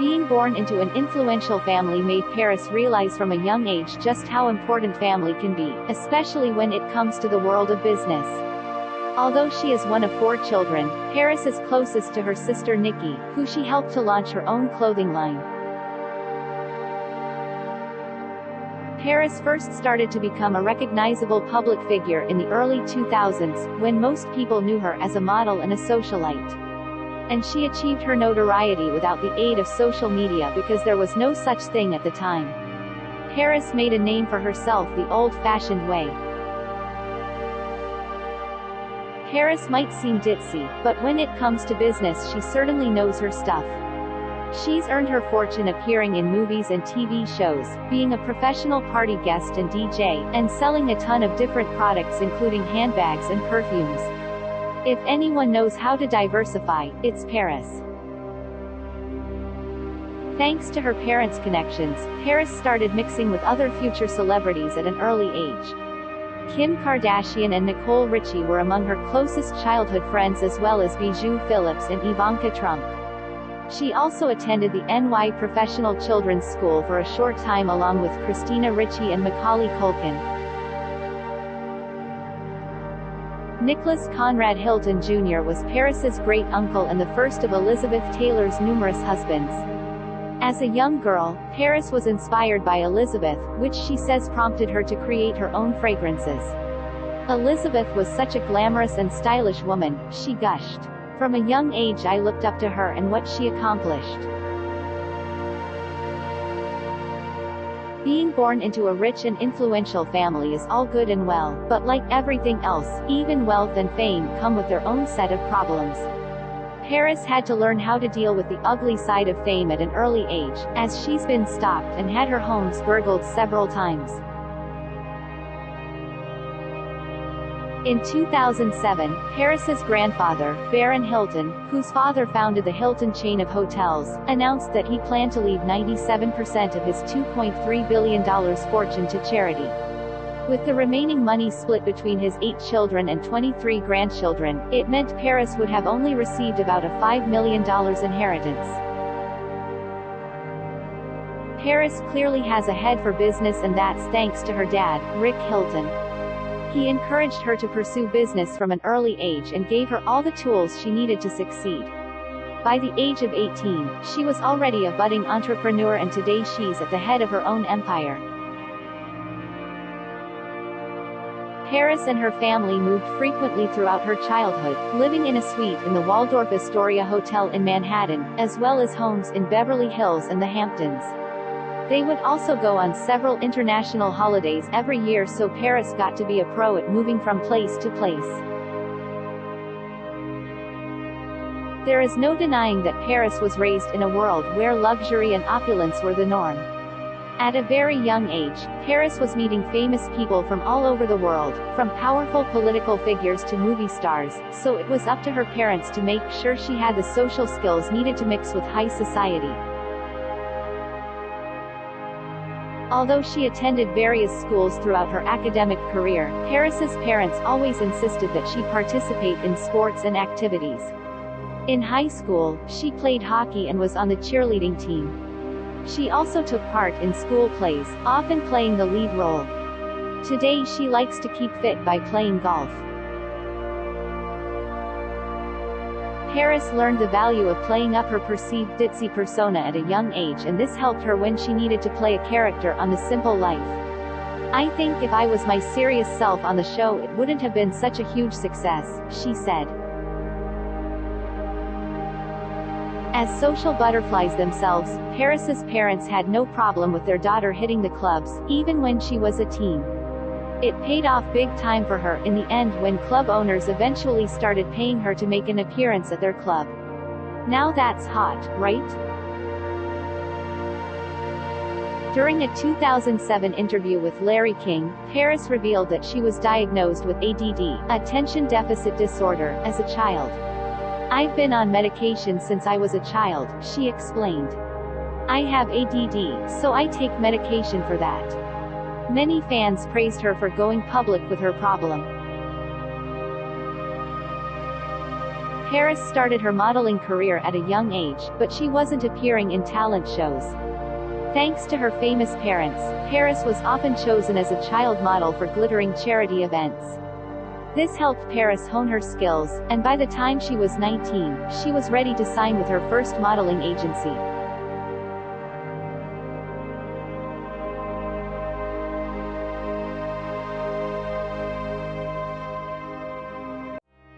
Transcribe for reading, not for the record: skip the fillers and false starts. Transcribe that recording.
Being born into an influential family made Paris realize from a young age just how important family can be, especially when it comes to the world of business. Although she is one of 4 children, Paris is closest to her sister Nikki, who she helped to launch her own clothing line. Paris first started to become a recognizable public figure in the early 2000s, when most people knew her as a model and a socialite. And she achieved her notoriety without the aid of social media because there was no such thing at the time. Paris made a name for herself the old-fashioned way. Paris might seem ditzy, but when it comes to business she certainly knows her stuff. She's earned her fortune appearing in movies and TV shows, being a professional party guest and DJ, and selling a ton of different products including handbags and perfumes. If anyone knows how to diversify, it's Paris. Thanks to her parents' connections, Paris started mixing with other future celebrities at an early age. Kim Kardashian and Nicole Richie were among her closest childhood friends, as well as Bijou Phillips and Ivanka Trump. She also attended the NY Professional Children's School for a short time along with Christina Ricci and Macaulay Culkin. Nicholas Conrad Hilton Jr. was Paris's great-uncle and the first of Elizabeth Taylor's numerous husbands. As a young girl, Paris was inspired by Elizabeth, which she says prompted her to create her own fragrances. Elizabeth was such a glamorous and stylish woman, she gushed. From a young age I looked up to her and what she accomplished. Being born into a rich and influential family is all good and well, but like everything else, even wealth and fame come with their own set of problems. Paris had to learn how to deal with the ugly side of fame at an early age, as she's been stalked and had her homes burgled several times. In 2007, Paris's grandfather, Baron Hilton, whose father founded the Hilton chain of hotels, announced that he planned to leave 97% of his $2.3 billion fortune to charity. With the remaining money split between his 8 children and 23 grandchildren, it meant Paris would have only received about a $5 million inheritance. Paris clearly has a head for business, and that's thanks to her dad, Rick Hilton. He encouraged her to pursue business from an early age and gave her all the tools she needed to succeed. By the age of 18, she was already a budding entrepreneur, and today she's at the head of her own empire. Paris and her family moved frequently throughout her childhood, living in a suite in the Waldorf Astoria Hotel in Manhattan, as well as homes in Beverly Hills and the Hamptons. They would also go on several international holidays every year, so Paris got to be a pro at moving from place to place. There is no denying that Paris was raised in a world where luxury and opulence were the norm. At a very young age, Paris was meeting famous people from all over the world, from powerful political figures to movie stars, so it was up to her parents to make sure she had the social skills needed to mix with high society. Although she attended various schools throughout her academic career, Paris's parents always insisted that she participate in sports and activities. In high school, she played hockey and was on the cheerleading team. She also took part in school plays, often playing the lead role. Today she likes to keep fit by playing golf. Paris learned the value of playing up her perceived ditzy persona at a young age, and this helped her when she needed to play a character on The Simple Life. "I think if I was my serious self on the show it wouldn't have been such a huge success," she said. As social butterflies themselves, Paris's parents had no problem with their daughter hitting the clubs, even when she was a teen. It paid off big time for her in the end when club owners eventually started paying her to make an appearance at their club. Now that's hot, right? During a 2007 interview with Larry King, Paris revealed that she was diagnosed with ADD, attention deficit disorder, as a child. "I've been on medication since I was a child," she explained. "I have ADD, so I take medication for that." Many fans praised her for going public with her problem. Paris started her modeling career at a young age, but she wasn't appearing in talent shows. Thanks to her famous parents, Paris was often chosen as a child model for glittering charity events. This helped Paris hone her skills, and by the time she was 19, she was ready to sign with her first modeling agency.